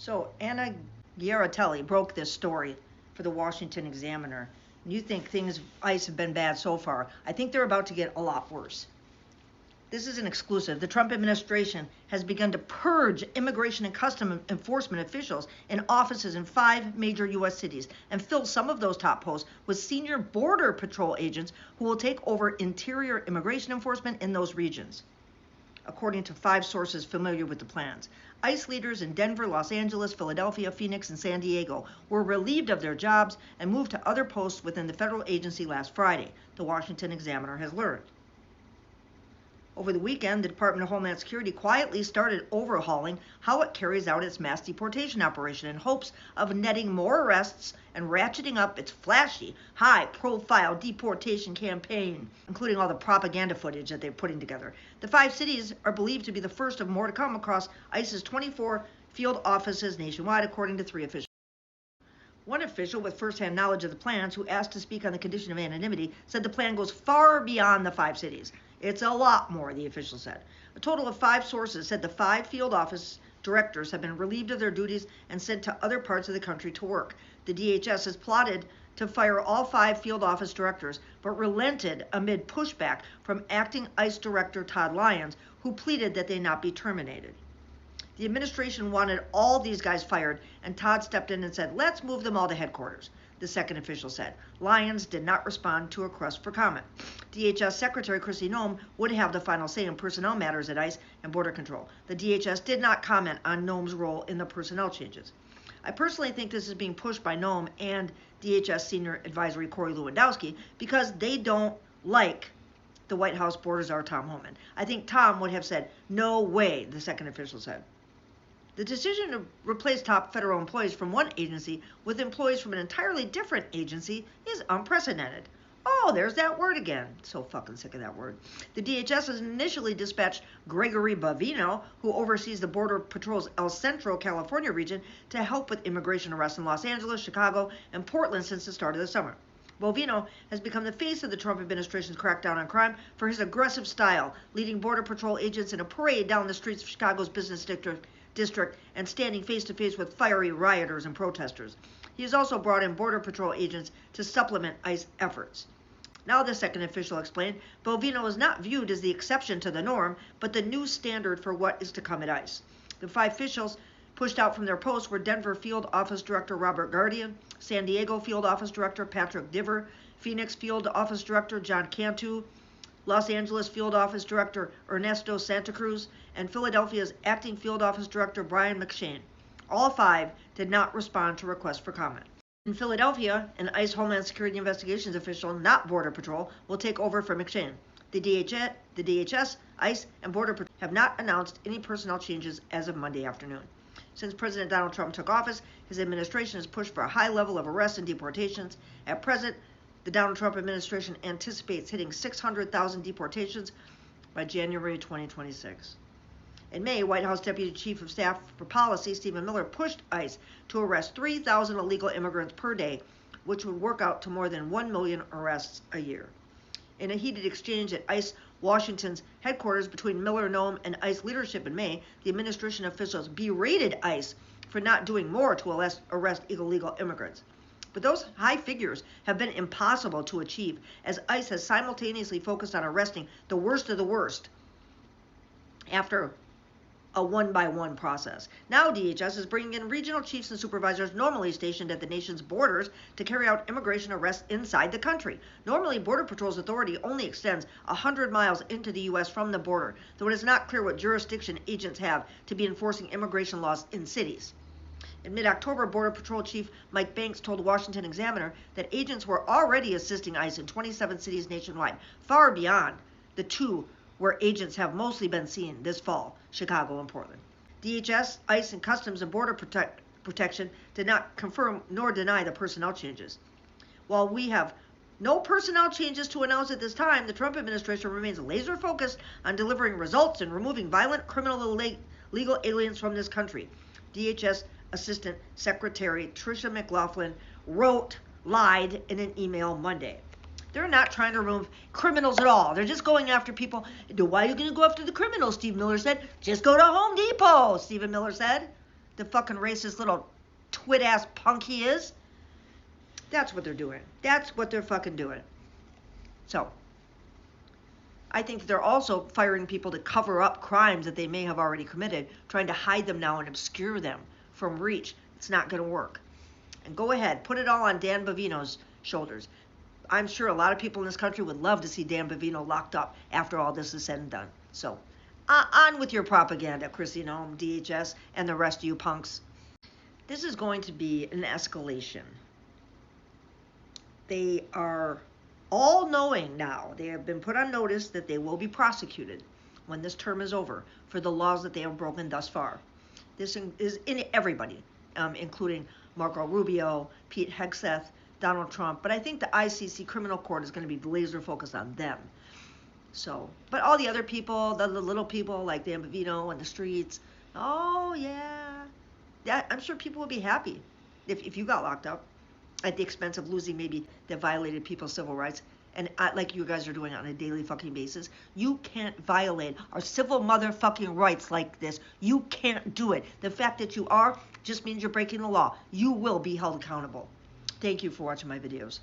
So Anna Giaratelli broke this story for the Washington Examiner. And you think ICE have been bad so far. I think they're about to get a lot worse. This is an exclusive. The Trump administration has begun to purge immigration and customs enforcement officials in offices in 5 major U.S. cities and fill some of those top posts with senior Border Patrol agents who will take over interior immigration enforcement in those regions, according to 5 sources familiar with the plans. ICE leaders in Denver, Los Angeles, Philadelphia, Phoenix, and San Diego were relieved of their jobs and moved to other posts within the federal agency last Friday, the Washington Examiner has learned. Over the weekend, the Department of Homeland Security quietly started overhauling how it carries out its mass deportation operation in hopes of netting more arrests and ratcheting up its flashy, high-profile deportation campaign, including all the propaganda footage that they're putting together. The 5 cities are believed to be the first of more to come across ICE's 24 field offices nationwide, according to 3 officials. One official with first-hand knowledge of the plans, who asked to speak on the condition of anonymity, said the plan goes far beyond the 5 cities. It's a lot more, the official said. A total of 5 sources said the 5 field office directors have been relieved of their duties and sent to other parts of the country to work. The DHS has plotted to fire all 5 field office directors, but relented amid pushback from acting ICE Director Todd Lyons, who pleaded that they not be terminated. The administration wanted all these guys fired, and Todd stepped in and said, let's move them all to headquarters, the second official said. Lyons did not respond to a request for comment. DHS Secretary Kristi Noem would have the final say in personnel matters at ICE and Border Control. The DHS did not comment on Noem's role in the personnel changes. I personally think this is being pushed by Noem and DHS Senior Advisory Corey Lewandowski because they don't like the White House border czar Tom Homan. I think Tom would have said, no way, the second official said. The decision to replace top federal employees from one agency with employees from an entirely different agency is unprecedented. Oh, there's that word again. So fucking sick of that word. The DHS has initially dispatched Gregory Bovino, who oversees the Border Patrol's El Centro, California region, to help with immigration arrests in Los Angeles, Chicago, and Portland since the start of the summer. Bovino has become the face of the Trump administration's crackdown on crime for his aggressive style, leading Border Patrol agents in a parade down the streets of Chicago's business district and standing face-to-face with fiery rioters and protesters. He has also brought in Border Patrol agents to supplement ICE efforts. Now, the second official explained, Bovino is not viewed as the exception to the norm, but the new standard for what is to come at ICE. The 5 officials pushed out from their posts were Denver Field Office Director Robert Guardian, San Diego Field Office Director Patrick Diver, Phoenix Field Office Director John Cantu, Los Angeles Field Office Director Ernesto Santa Cruz, and Philadelphia's Acting Field Office Director Brian McShane. All 5 did not respond to requests for comment. In Philadelphia, an ICE Homeland Security Investigations official, not Border Patrol, will take over for McShane. The DHS, ICE, and Border Patrol have not announced any personnel changes as of Monday afternoon. Since President Donald Trump took office, his administration has pushed for a high level of arrests and deportations. At present, the Donald Trump administration anticipates hitting 600,000 deportations by January 2026. In May, White House Deputy Chief of Staff for Policy Stephen Miller pushed ICE to arrest 3,000 illegal immigrants per day, which would work out to more than 1 million arrests a year. In a heated exchange at ICE Washington's headquarters between Miller, Noem, and ICE leadership in May, the administration officials berated ICE for not doing more to arrest illegal immigrants. But those high figures have been impossible to achieve, as ICE has simultaneously focused on arresting the worst of the worst after a one-by-one process. Now DHS is bringing in regional chiefs and supervisors normally stationed at the nation's borders to carry out immigration arrests inside the country. Normally, Border Patrol's authority only extends 100 miles into the U.S. from the border, though it is not clear what jurisdiction agents have to be enforcing immigration laws in cities. In mid-October, Border Patrol Chief Mike Banks told the Washington Examiner that agents were already assisting ICE in 27 cities nationwide, far beyond the 2 where agents have mostly been seen this fall, Chicago and Portland. DHS, ICE, and Customs and Border Protection did not confirm nor deny the personnel changes. While we have no personnel changes to announce at this time, the Trump administration remains laser-focused on delivering results and removing violent criminal illegal aliens from this country. DHS Assistant Secretary Tricia McLaughlin lied in an email Monday. They're not trying to remove criminals at all. They're just going after people. Why are you going to go after the criminals, Steve Miller said. Just go to Home Depot, Stephen Miller said. the fucking racist little twit-ass punk he is. That's what they're doing. That's what they're fucking doing. So, I think they're also firing people to cover up crimes that they may have already committed, trying to hide them now and obscure them from reach. It's not going to work. And go ahead, put it all on Dan Bovino's shoulders. I'm sure a lot of people in this country would love to see Dan Bovino locked up after all this is said and done. So, on with your propaganda, Chrissy Nome, DHS, and the rest of you punks. This is going to be an escalation. They are all knowing now, they have been put on notice that they will be prosecuted when this term is over for the laws that they have broken thus far. This is in everybody, including Marco Rubio, Pete Hegseth, Donald Trump, but I think the ICC criminal court is going to be laser focused on them. So, but all the other people, the little people like Dan Bovino and the streets, oh yeah, I'm sure people would be happy if you got locked up at the expense of losing maybe that violated people's civil rights. And like you guys are doing on a daily fucking basis. You can't violate our civil motherfucking rights like this. You can't do it. The fact that you are just means you're breaking the law. You will be held accountable. Thank you for watching my videos.